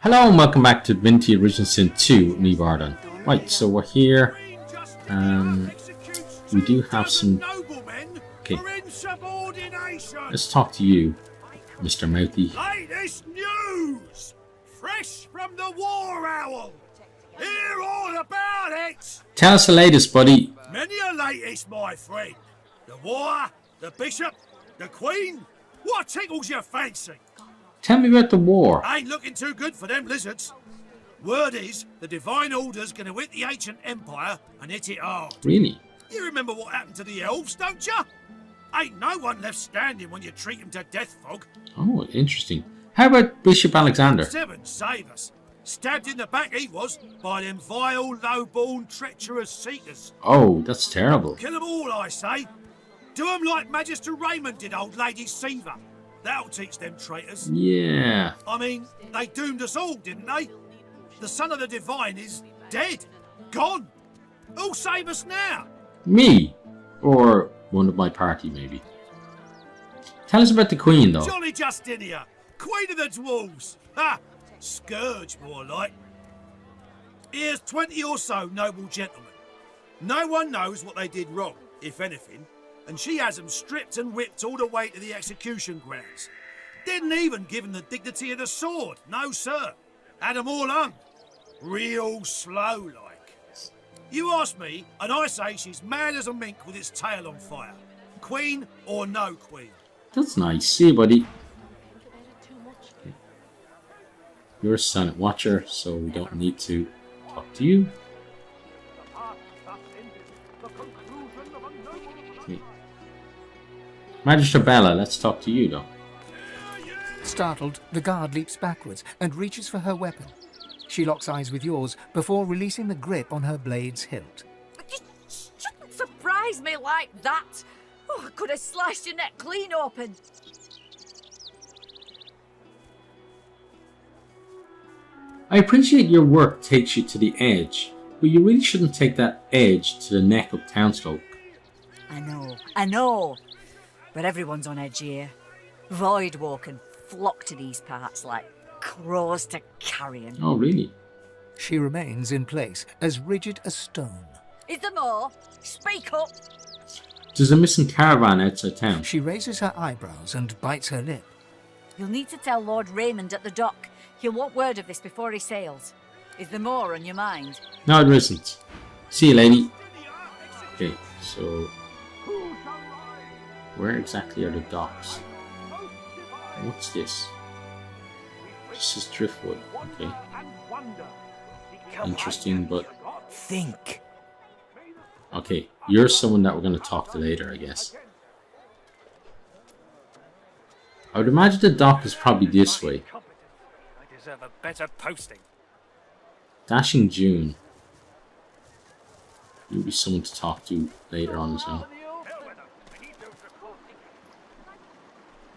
Hello and welcome back to Divinity Original Sin 2 with me, Vardan. Right, so we're here. We do have some... Okay. Let's talk to you, Mr. Mouthy. Latest news! Fresh from the War Owl! Hear all about it! Tell us the latest, buddy. Many a latest, my friend. The war, the bishop, the queen. What tickles your fancy? Tell me about the war. Ain't looking too good for them lizards. Word is, the Divine Order's gonna hit the ancient empire and hit it hard. Really? You remember what happened to the elves, don't ya? Ain't no one left standing when you treat them to death, Fog. Oh, interesting. How about Bishop Alexander? Seven save us. Stabbed in the back he was by them vile, low-born, treacherous seekers. Oh, that's terrible. Kill them all, I say. Do them like Magister Raymond did old Lady Siva. That'll teach them traitors. Yeah. I mean, they doomed us all, didn't they? The son of the divine is dead. Gone. Who'll save us now? Me. Or one of my party, maybe. Tell us about the Queen, though. Jolly Justinia, Queen of the Dwarves. Ha! Scourge, more like. Here's 20 or so noble gentlemen. No one knows what they did wrong, if anything, and she has them stripped and whipped all the way to the execution grounds. Didn't even give them the dignity of the sword, no sir. Had them all hung. Real slow like. You ask me, and I say she's mad as a mink with its tail on fire. Queen or no queen. That's nice. See you, buddy. Okay. You're a silent watcher, so we don't need to talk to you. Okay. Magister Bella, let's talk to you, though. Startled, the guard leaps backwards and reaches for her weapon. She locks eyes with yours before releasing the grip on her blade's hilt. You shouldn't surprise me like that. Oh, I could have sliced your neck clean open. I appreciate your work takes you to the edge, but you really shouldn't take that edge to the neck of townsfolk. I know. But everyone's on edge here. Voidwalk flock to these parts like crows to carrion. Oh, really? She remains in place, as rigid as stone. Is there more? Speak up. There's a missing caravan outside town. She raises her eyebrows and bites her lip. You'll need to tell Lord Raymond at the dock. He'll want word of this before he sails. Is there more on your mind? No, there isn't. See you, lady. Okay, so... where exactly are the docks? What's this? This is driftwood. Okay. Interesting, but... Think. Okay, you're someone that we're going to talk to later, I guess. I would imagine the dock is probably this way. I deserve a better posting. Dashing June. You'll be someone to talk to later on as well.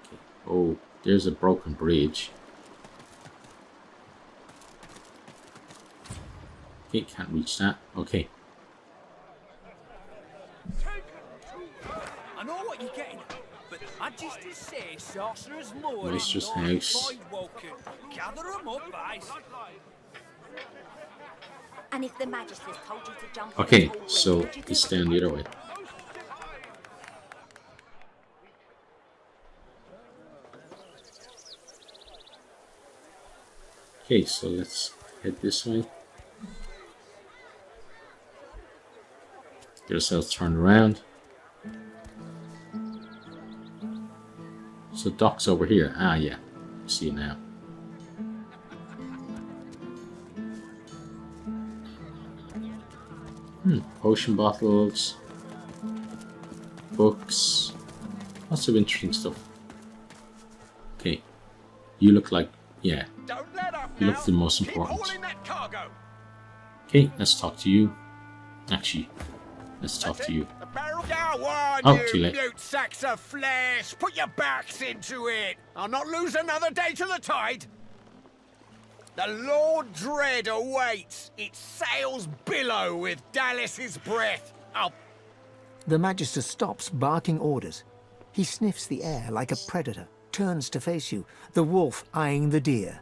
Okay. Oh, there's a broken bridge. Okay, can't reach that. Okay. I know what you're getting at, but I just to say sorcerer's more Maester's is house. Voidwalking. Gather them up, guys. And if the Magister's told you to jump Okay, in the hallway, so would you do it's it? down the other way. Okay, so let's head this way. Get ourselves turned around. So dock's over here. Ah, yeah. See it now. Potion bottles. Books. Lots of interesting stuff. Okay. You look like... yeah. You look the most important. Okay, let's talk to you. Actually, let's talk to you. Oh, too late. Mute sacks of flesh! Put your backs into it! I'll not lose another day to the tide! The Lord Dread awaits! Its sails billow with Dallas's breath! I'll... The Magister stops barking orders. He sniffs the air like a predator, turns to face you, the wolf eyeing the deer.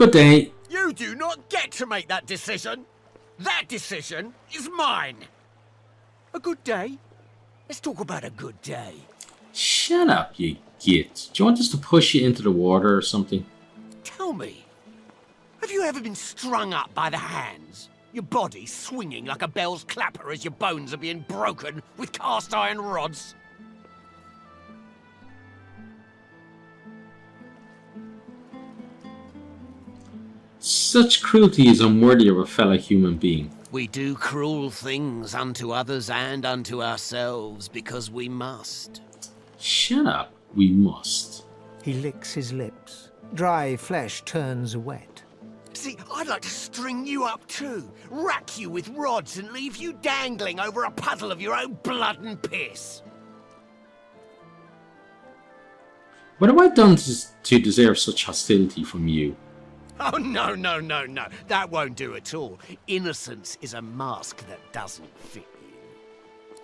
Good day. You do not get to make that decision. That decision is mine. A good day? Let's talk about a good day. Shut up, you git. Do you want us to push you into the water or something? Tell me, have you ever been strung up by the hands? Your body swinging like a bell's clapper as your bones are being broken with cast iron rods? Such cruelty is unworthy of a fellow human being. We do cruel things unto others and unto ourselves because we must. Shut up. We must. He licks his lips. Dry flesh turns wet. See, I'd like to string you up too, rack you with rods and leave you dangling over a puddle of your own blood and piss. What have I done to deserve such hostility from you? Oh, no, no, no, no. That won't do at all. Innocence is a mask that doesn't fit you.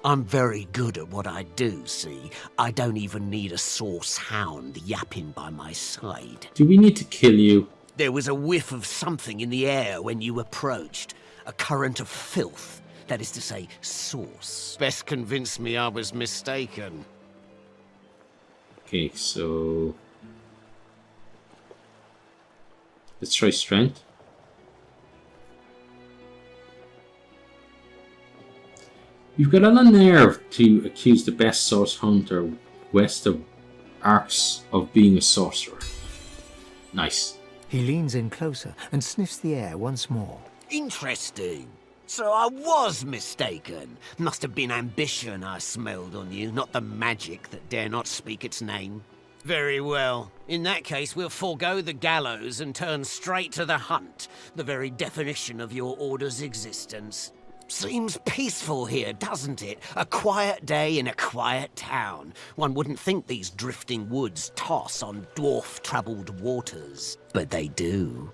I'm very good at what I do, see? I don't even need a sauce hound yapping by my side. Do we need to kill you? There was a whiff of something in the air when you approached. A current of filth. That is to say, sauce. Best convince me I was mistaken. Okay, so... let's try strength. You've got on a nerve to accuse the best source hunter west of Arcs of being a sorcerer. Nice. He leans in closer and sniffs the air once more. Interesting. So I was mistaken. Must have been ambition I smelled on you, not the magic that dare not speak its name. Very well. In that case, we'll forego the gallows and turn straight to the hunt, the very definition of your order's existence. Seems peaceful here, doesn't it? A quiet day in a quiet town. One wouldn't think these drifting woods toss on dwarf-troubled waters, but they do.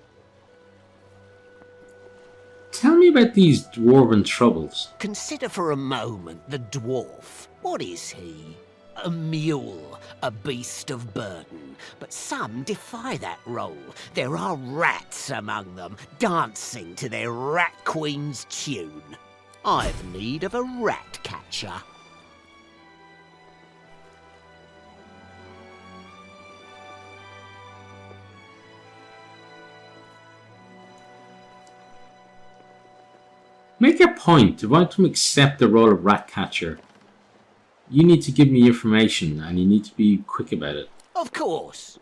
Tell me about these dwarven troubles. Consider for a moment the dwarf. What is he? A mule, a beast of burden. But some defy that role. There are rats among them, dancing to their rat queen's tune. I've need of a rat catcher. Make your point. If I want to accept the role of rat catcher, you need to give me information and you need to be quick about it. Of course.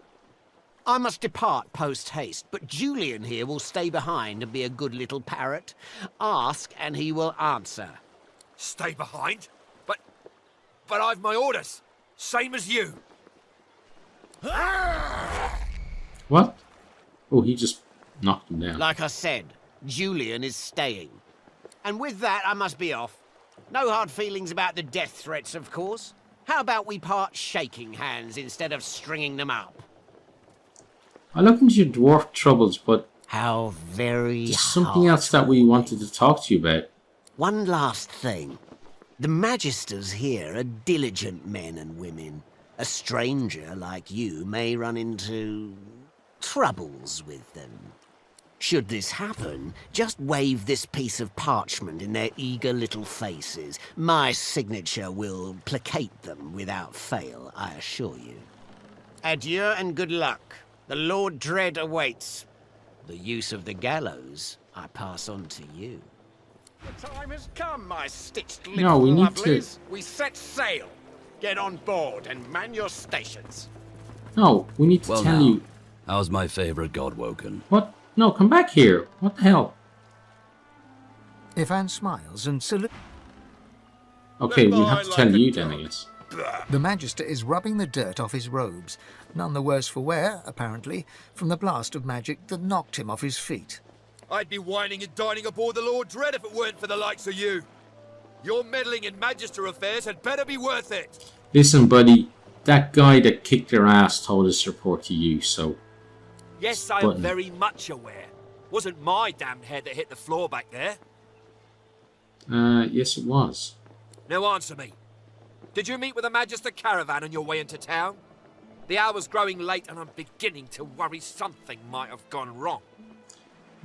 I must depart post-haste, but Julian here will stay behind and be a good little parrot. Ask and he will answer. Stay behind? But I've my orders. Same as you. What? Oh, he just knocked him down. Like I said, Julian is staying. And with that, I must be off. No hard feelings about the death threats, of course. How about we part shaking hands instead of stringing them up? I looked into your dwarf troubles, but How very there's something else that we wanted to talk to you about. One last thing. The Magisters here are diligent men and women. A stranger like you may run into troubles with them. Should this happen, just wave this piece of parchment in their eager little faces. My signature will placate them without fail, I assure you. Adieu and good luck. The Lord Dread awaits. The use of the gallows I pass on to you. The time has come, my stitched little No, we need to- lovelies. We set sail. Get on board and man your stations. No, we need to Well tell now, you. how's my favorite god woken? What? No, come back here. What the hell? Ivan smiles and salutes. Okay, we Goodbye, have to like tell a you then, I dog. guess. The Magister is rubbing the dirt off his robes, none the worse for wear, apparently, from the blast of magic that knocked him off his feet. I'd be whining and dining aboard the Lord Dread if it weren't for the likes of you. Your meddling in Magister affairs had better be worth it. Listen, buddy, that guy that kicked your ass told us to report to you, so... Yes, I Button. am very much aware. Wasn't my damned head that hit the floor back there. Yes it was. Now answer me. Did you meet with a Magister caravan on your way into town? The hour's growing late and I'm beginning to worry something might have gone wrong.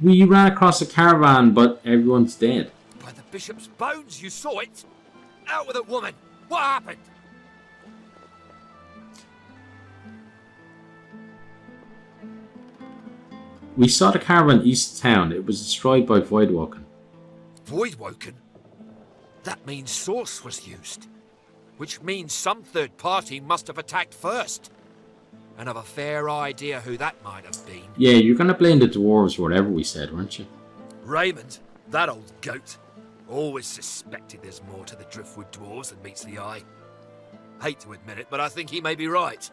We ran across a caravan, but everyone's dead. By the bishop's bones, you saw it? Out with it, woman! What happened? We saw the caravan east of town. It was destroyed by Voidwalking. Voidwoken? That means Source was used. Which means some third party must have attacked first. And have a fair idea who that might have been. Yeah, you're gonna blame the dwarves or whatever we said, weren't you? Raymond, that old goat. Always suspected there's more to the Driftwood dwarves than meets the eye. Hate to admit it, but I think he may be right.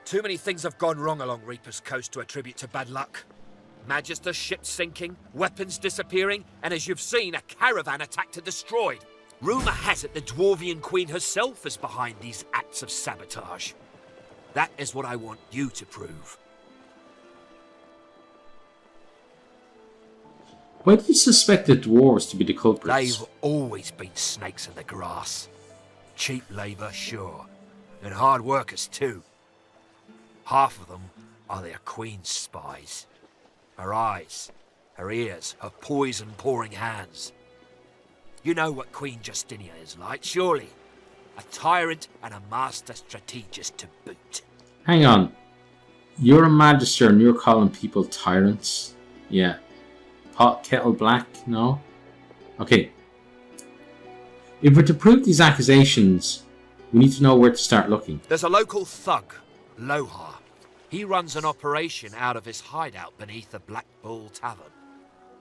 Too many things have gone wrong along Reaper's Coast to attribute to bad luck. Magister ship sinking, weapons disappearing, and as you've seen, a caravan attacked and destroyed. Rumour has it the Dwarvian Queen herself is behind these acts of sabotage. That is what I want you to prove. Why do you suspect the dwarves to be the culprits? They've always been snakes in the grass. Cheap labour, sure. And hard workers too. Half of them are their Queen's spies. Her eyes, her ears, her poison-pouring hands. You know what Queen Justinia is like, surely. A tyrant and a master strategist to boot. Hang on. You're a magister and you're calling people tyrants? Yeah. Pot kettle black? No? Okay. If we're to prove these accusations, we need to know where to start looking. There's a local thug, Lohar. He runs an operation out of his hideout beneath the Black Bull Tavern.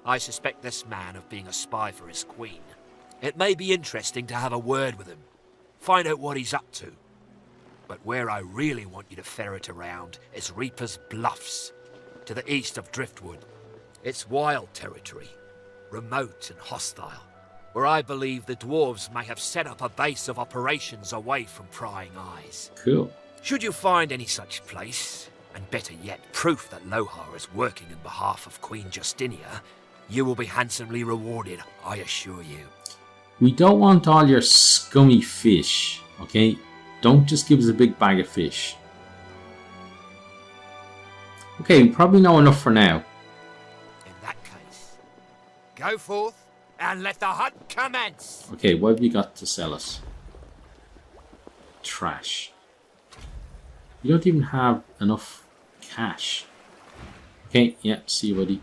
I suspect this man of being a spy for his queen. It may be interesting to have a word with him. Find out what he's up to. But where I really want you to ferret around is Reaper's Bluffs, to the east of Driftwood. It's wild territory, remote and hostile, where I believe the dwarves may have set up a base of operations away from prying eyes. Cool. Should you find any such place, and better yet, proof that Lohar is working in behalf of Queen Justinia, you will be handsomely rewarded, I assure you. We don't want all your scummy fish, okay? Don't just give us a big bag of fish. Okay, we probably know enough for now. In that case, go forth and let the hunt commence. Okay, what have you got to sell us? Trash. You don't even have enough cash. Okay, yeah, see you, buddy.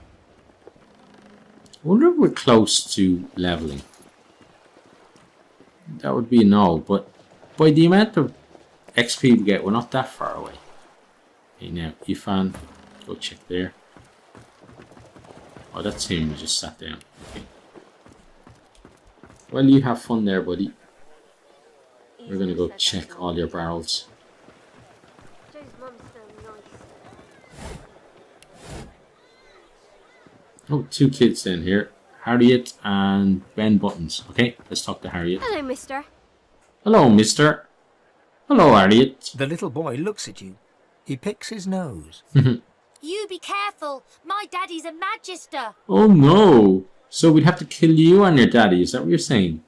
I wonder if we're close to leveling. That would be a no, but by the amount of XP we get, we're not that far away. Okay, now, Ifan, go check there. Oh, that's him, he just sat down. Okay. Well, you have fun there, buddy. We're gonna go check all your barrels. Oh, two kids then here. Harriet and Ben Buttons. Okay, let's talk to Harriet. Hello, mister. Hello, mister. Hello, Harriet. The little boy looks at you. He picks his nose. You be careful. My daddy's a magister. Oh no. So we'd have to kill you and your daddy, is that what you're saying?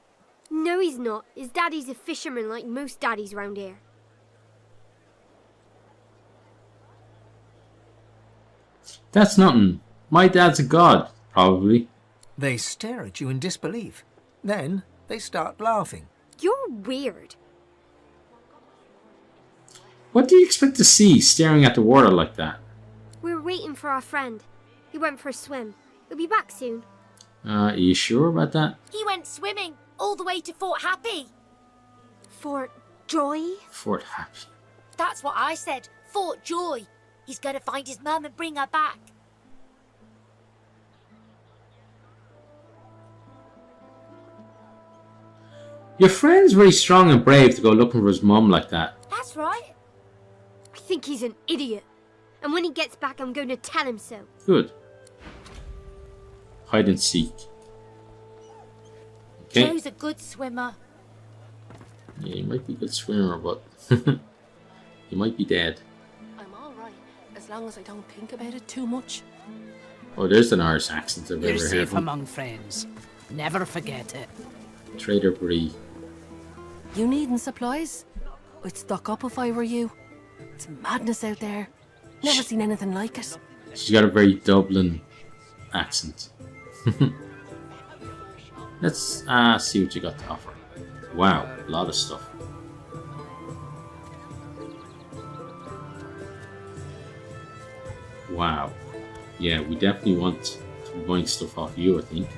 No, he's not. His daddy's a fisherman like most daddies round here. That's nothing. My dad's a god, probably. They stare at you in disbelief. Then they start laughing. You're weird. What do you expect to see staring at the water like that? We're waiting for our friend. He went for a swim. He'll be back soon. Are you sure about that? He went swimming all the way to Fort Happy. Fort Joy? Fort Happy. That's what I said. Fort Joy. He's going to find his mum and bring her back. Your friend's very strong and brave to go looking for his mum like that. That's right. I think he's an idiot. And when he gets back, I'm going to tell him so. Good. Hide and seek. Okay. Joe's a good swimmer. Yeah, he might be a good swimmer, but he might be dead. I'm alright, as long as I don't think about it too much. Oh, there's an Irish accent I've You're ever heard safe from. among friends. Never forget it. Trader Bree. You needing supplies? I'd stock up if I were you. It's madness out there. Never seen anything like it. She's got a very Dublin accent. Let's see what you got to offer. Wow, a lot of stuff. Wow. Yeah, we definitely want to be buying stuff off you, I think.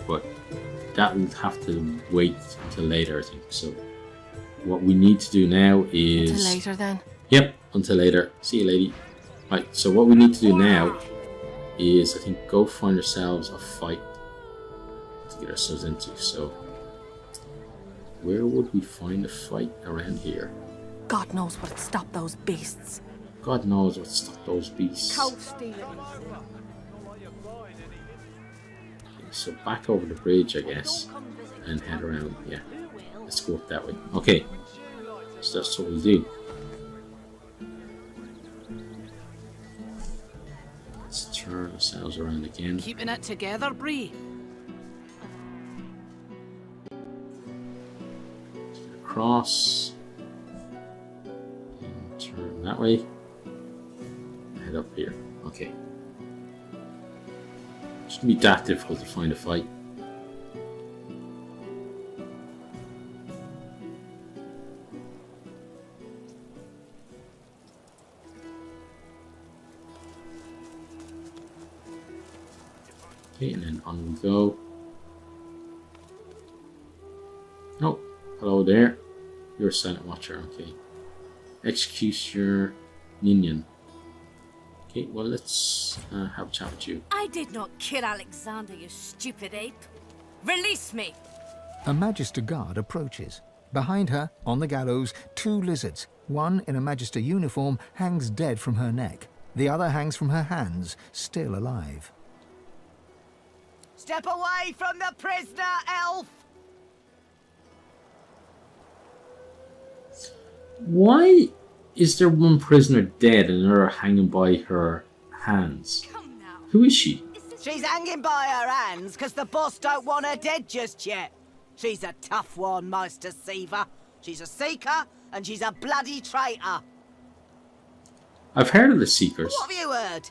But that will have to wait until later, I think. So what we need to do now is... Until later then? Yep, until later. See you, lady. Right, so what we need to do now is, I think, go find ourselves a fight to get ourselves into. So where would we find a fight around here? God knows what'd stop those beasts. God knows what stopped those beasts. Okay, so back over the bridge, I guess, and head around. Yeah, let's go up that way. Okay, so that's what we'll do. Let's turn ourselves around again. Keeping it together, Bree. Across. And turn that way. Head up here. Okay. Shouldn't be that difficult to find a fight. Okay, and then on we go. Oh, hello there. You're a silent watcher, okay. Executioner Ninian. Okay, well, let's have a chat with you. I did not kill Alexander, you stupid ape. Release me! A Magister guard approaches. Behind her, on the gallows, 2 lizards. One in a Magister uniform hangs dead from her neck. The other hangs from her hands, still alive. Step away from the prisoner, elf! Why is there one prisoner dead and another hanging by her hands? Who is she? She's hanging by her hands because the boss don't want her dead just yet. She's a tough one, Meister Seaver. She's a seeker and she's a bloody traitor. I've heard of the Seekers. What have you heard?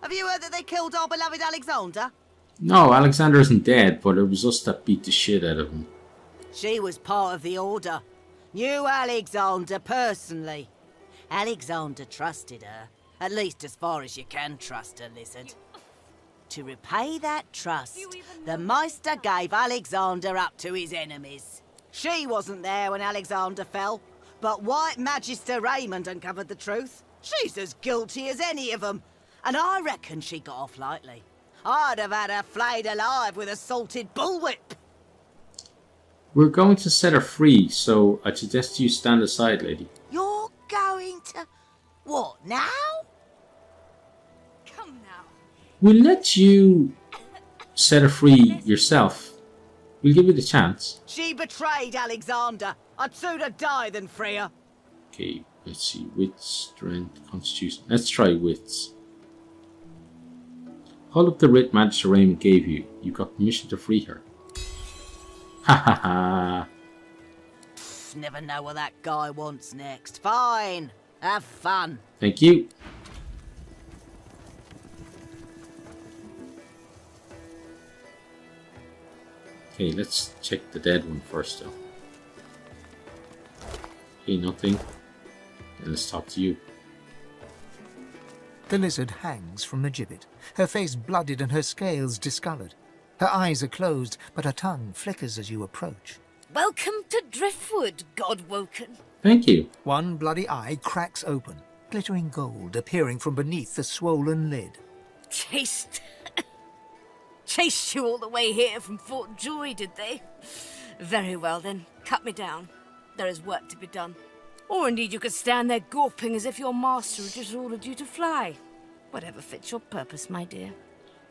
Have you heard that they killed our beloved Alexander? No, Alexander isn't dead, but it was us that beat the shit out of him. She was part of the Order. Knew Alexander personally. Alexander trusted her, at least as far as you can trust a lizard. To repay that trust, the Meister gave Alexander up to his enemies. She wasn't there when Alexander fell, but White Magister Raymond uncovered the truth. She's as guilty as any of them, and I reckon she got off lightly. I'd have had her flayed alive with a salted bullwhip. We're going to set her free, so I suggest you stand aside, lady. You're going to... what, now? Come now. We'll let you set her free yourself. We'll give you the chance. She betrayed Alexander. I'd sooner die than free her. Okay, let's see. Wits, strength, constitution. Let's try wits. Hold up the writ Magister Raymond gave you. You've got permission to free her. Ha ha ha. Never know what that guy wants next. Fine. Have fun. Thank you. Okay, let's check the dead one first though. Okay, nothing. Then let's talk to you. The lizard hangs from the gibbet, her face blooded and her scales discoloured. Her eyes are closed, but her tongue flickers as you approach. Welcome to Driftwood, God-woken. Thank you. One bloody eye cracks open, glittering gold appearing from beneath the swollen lid. Chased you all the way here from Fort Joy, did they? Very well then, cut me down. There is work to be done. Or indeed you could stand there gawping as if your master had just ordered you to fly. Whatever fits your purpose, my dear.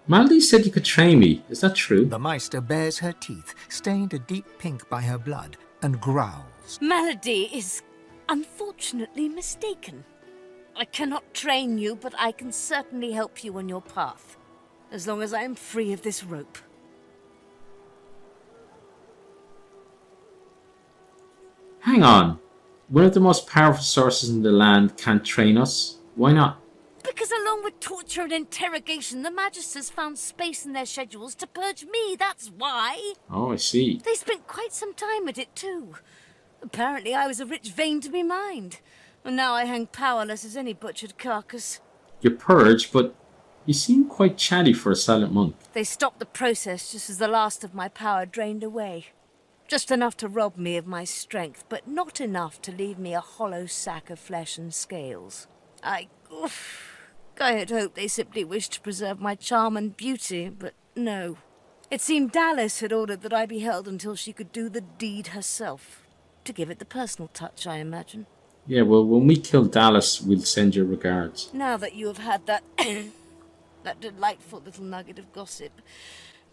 Mandy said you could train me. Is that true? The Meister bares her teeth, stained a deep pink by her blood, and growls. Melody is unfortunately mistaken. I cannot train you, but I can certainly help you on your path. As long as I am free of this rope. Hang on. one of the most powerful sources in the land can't train us. Why not? Because along with torture and interrogation, the Magisters found space in their schedules to purge me, that's why. Oh, I see. They spent quite some time at it too. Apparently I was a rich vein to be mined. And now I hang powerless as any butchered carcass. You're purged, but you seem quite chatty for a silent monk. They stopped the process just as the last of my power drained away. Just enough to rob me of my strength, but not enough to leave me a hollow sack of flesh and scales. I had hoped they simply wished to preserve my charm and beauty, but no. It seemed Dallas had ordered that I be held until she could do the deed herself. To give it the personal touch, I imagine. Yeah, well, when we kill Dallas, we'll send your regards. Now that you have had that that delightful little nugget of gossip,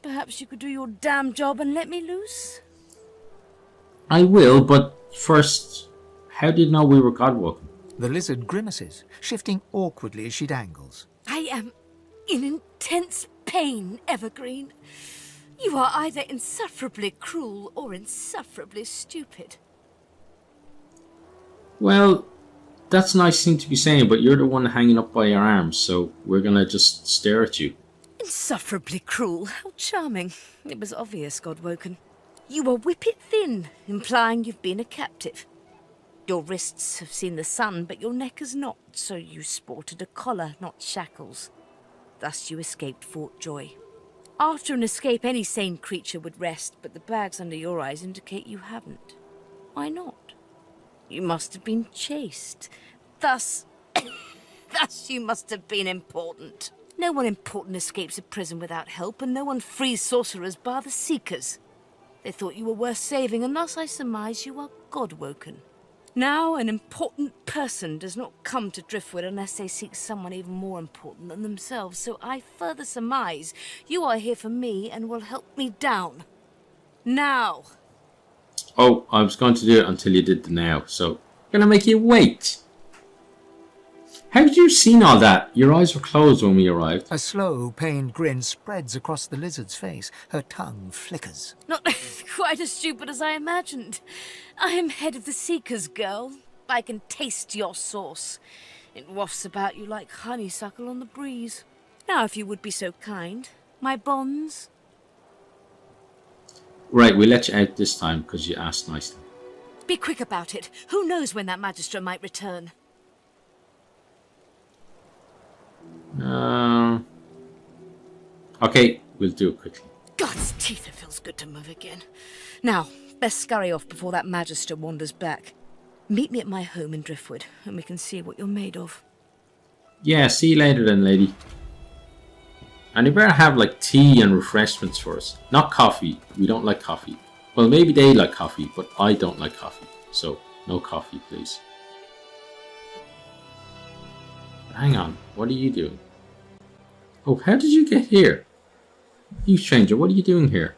perhaps you could do your damn job and let me loose? I will, but first, how did you know we were godwoken? The lizard grimaces, shifting awkwardly as she dangles. I am in intense pain, Evergreen. You are either insufferably cruel or insufferably stupid. Well, that's a nice thing to be saying, but you're the one hanging up by your arms, so we're gonna just stare at you. Insufferably cruel? How charming. It was obvious, Godwoken. You are whippet thin, implying you've been a captive. Your wrists have seen the sun, but your neck has not, so you sported a collar, not shackles. Thus you escaped Fort Joy. After an escape, any sane creature would rest, but the bags under your eyes indicate you haven't. Why not? You must have been chased. Thus you must have been important. No one important escapes a prison without help, and no one frees sorcerers bar the Seekers. They thought you were worth saving, and thus I surmise you are godwoken. Now, an important person does not come to Driftwood unless they seek someone even more important than themselves, so I further surmise you are here for me and will help me down. Now! Oh, I was going to do it until you did the now, so I'm gonna make you wait. How did you seen all that? Your eyes were closed when we arrived. A slow, pained grin spreads across the lizard's face. Her tongue flickers. Not quite as stupid as I imagined. I am head of the Seekers, girl. I can taste your sauce. It wafts about you like honeysuckle on the breeze. Now, if you would be so kind, my bonds. Right, we let you out this time because you asked nicely. Be quick about it. Who knows when that Magister might return? Okay, we'll do it quickly. God's teeth, it feels good to move again. Now, best scurry off before that Magister wanders back. Meet me at my home in Driftwood, and we can see what you're made of. Yeah, see you later then, lady. And you better have like tea and refreshments for us. Not coffee. We don't like coffee. Well, maybe they like coffee, but I don't like coffee. So, no coffee, please. Hang on, what are you doing? Oh, how did you get here? You stranger, what are you doing here?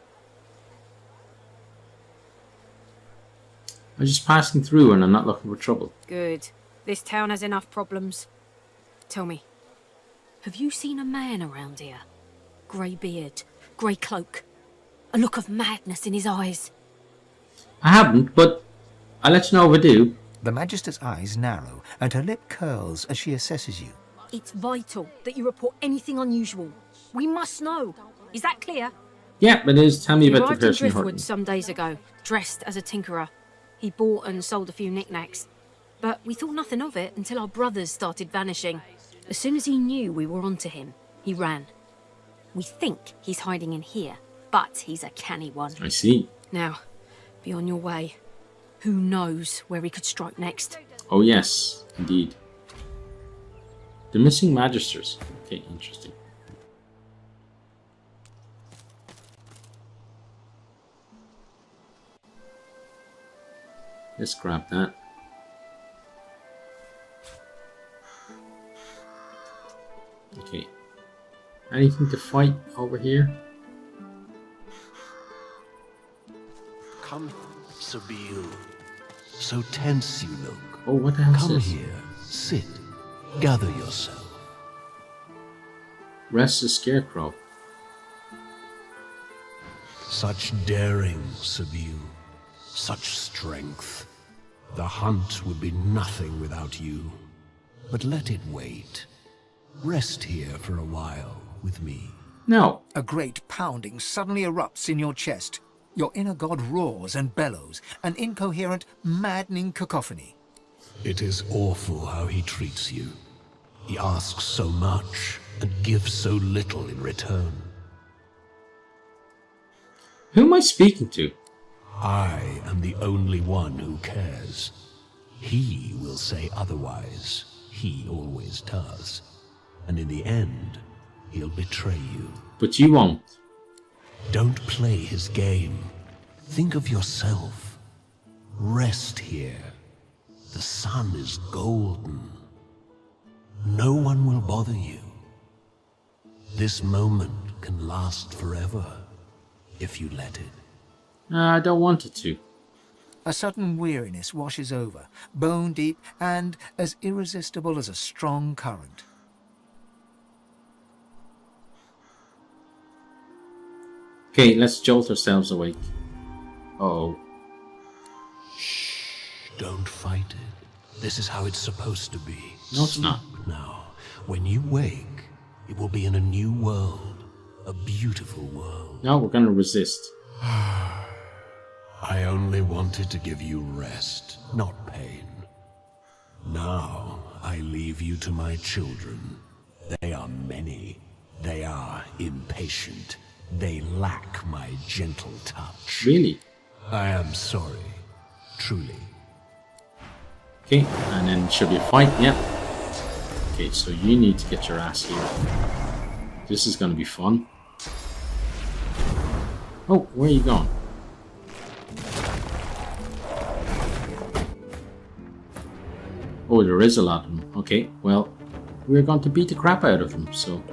I'm just passing through and I'm not looking for trouble. Good. This town has enough problems. Tell me, have you seen a man around here? Grey beard, grey cloak, a look of madness in his eyes. I haven't, but I'll let you know if I do. The Magister's eyes narrow and her lip curls as she assesses you. It's vital that you report anything unusual. We must know. Is that clear? Yeah, it is. Tell me He about the arrived in person Driftwood hurting. some days ago, dressed as a tinkerer. He bought and sold a few knickknacks. But we thought nothing of it until our brothers started vanishing. As soon as he knew we were onto him, he ran. We think he's hiding in here, but he's a canny one. I see. Now, be on your way. Who knows where he could strike next? Oh yes, indeed. The missing magisters. Okay, interesting. Let's grab that. Okay. Anything to fight over here? Come, Sabine. So tense you look. Oh, what the hell is Come this? here, sit, gather yourself. Rest the scarecrow. Such daring, Sabine. Such strength. The hunt would be nothing without you. But let it wait. Rest here for a while with me. No. A great pounding suddenly erupts in your chest. Your inner god roars and bellows, an incoherent, maddening cacophony. It is awful how he treats you. He asks so much and gives so little in return. Who am I speaking to? I am the only one who cares. He will say otherwise. He always does. And in the end, he'll betray you. But you won't. Don't play his game. Think of yourself. Rest here. The sun is golden. No one will bother you. This moment can last forever, if you let it. I don't want it to. A sudden weariness washes over, bone deep and as irresistible as a strong current. Okay, let's jolt ourselves awake. Uh-oh. Shh, don't fight it. This is how it's supposed to be. No, it's not. Now, when you wake, it will be in a new world. A beautiful world. No, we're gonna resist. I only wanted to give you rest, not pain. Now, I leave you to my children. They are many. They are impatient. They lack my gentle touch. Really? I am sorry. Truly. Okay, and then should be a fight, yep. Okay, so you need to get your ass here. This is gonna be fun. Oh, where are you going? Oh, there is a lot of them. Okay, well, we're going to beat the crap out of them, so...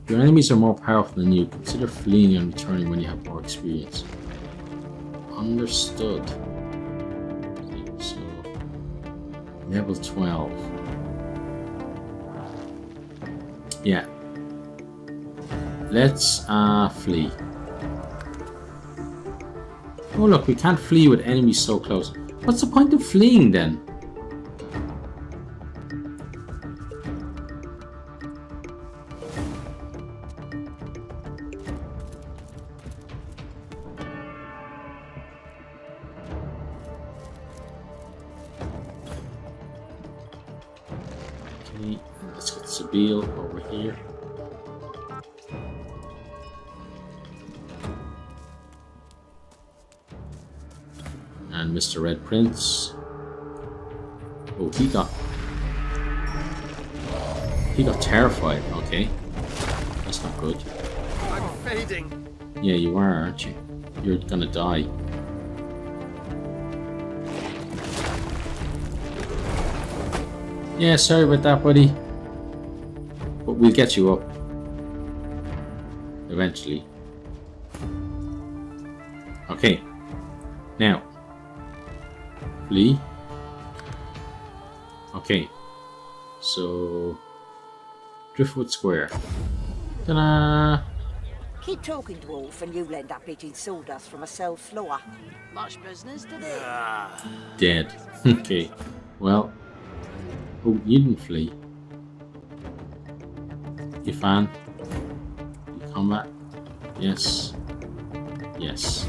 Your enemies are more powerful than you. Consider fleeing and returning when you have more experience. Understood. Okay, so... Level 12. Yeah. Let's flee. Oh look, we can't flee with enemies so close. What's the point of fleeing then? Okay, let's get Sabine over here. And Mr. Red Prince. Oh, he got terrified. Okay, that's not good. I'm fading. Yeah, you are, aren't you? You're gonna die. Yeah, sorry about that, buddy. But we'll get you up eventually. Okay. Now. Flee. Okay. So... Driftwood Square. Ta-da! Keep talking, dwarf, and you'll end up eating sawdust from a cell floor. Much business, did it? Dead. Okay. Well. Oh, you didn't flee. You fan. You combat. Yes. Yes.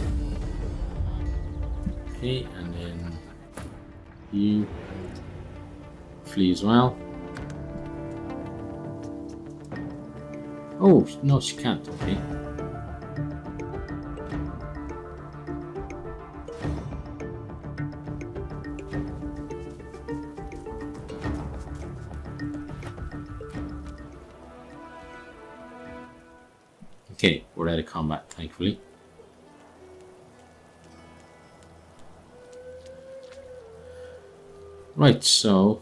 Okay, and then you flee as well. Oh, no, she can't. Okay. Okay, we're out of combat, thankfully. Right, so...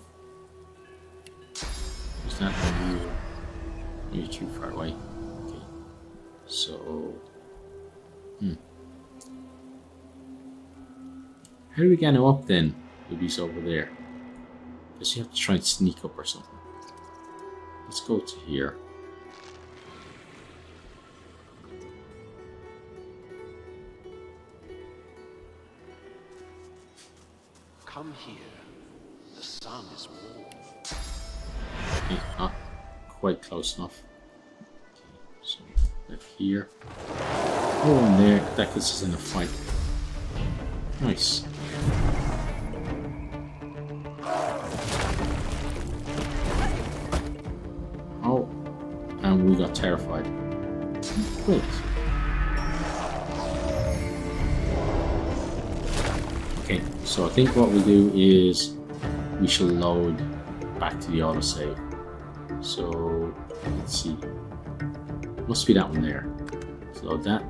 Is that you're too far away. Okay. So... How do we get him up then? If he's over there. Does he have to try and sneak up or something? Let's go to here. Come here. The sun is warm. Okay, not quite close enough. Okay, so back here. Oh, and there. That gets us in a fight. Nice. Oh, and we got terrified. Great. Okay, so I think what we'll do is we shall load back to the autosave. So let's see. Must be that one there. Let's load that.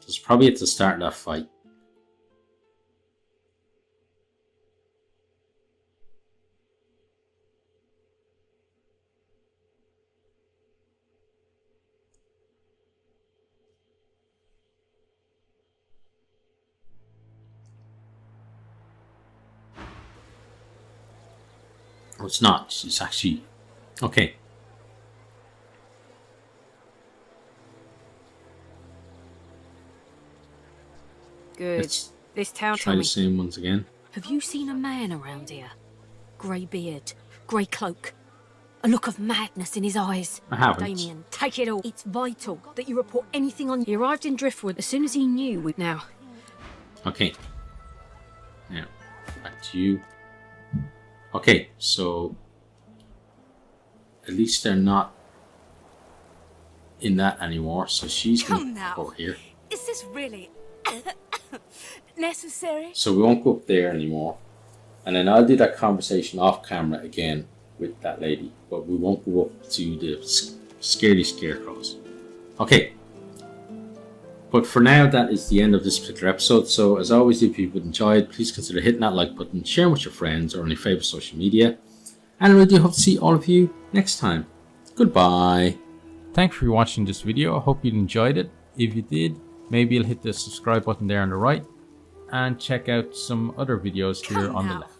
It's probably at the start of that fight. Oh, it's not. It's actually... Okay. Good. Let's this town try the same ones again. Have you seen a man around here? Grey beard, grey cloak, a look of madness in his eyes. I haven't. Damien, take it all. It's vital that you report anything on... He arrived in Driftwood as soon as he knew we... Now. Okay. Now, back to you. Okay, so... At least they're not in that anymore, so she's Come now. over here. Is this really necessary? So we won't go up there anymore. And then I'll do that conversation off camera again with that lady. But we won't go up to the scaredy scarecrows. Okay. But for now, that is the end of this particular episode. So as always, if you've enjoyed, please consider hitting that like button, sharing with your friends or on your favourite social media. And I really do hope to see all of you next time. Goodbye. Thanks for watching this video. I hope you enjoyed it. If you did, maybe you'll hit the subscribe button there on the right and check out some other videos here on the left.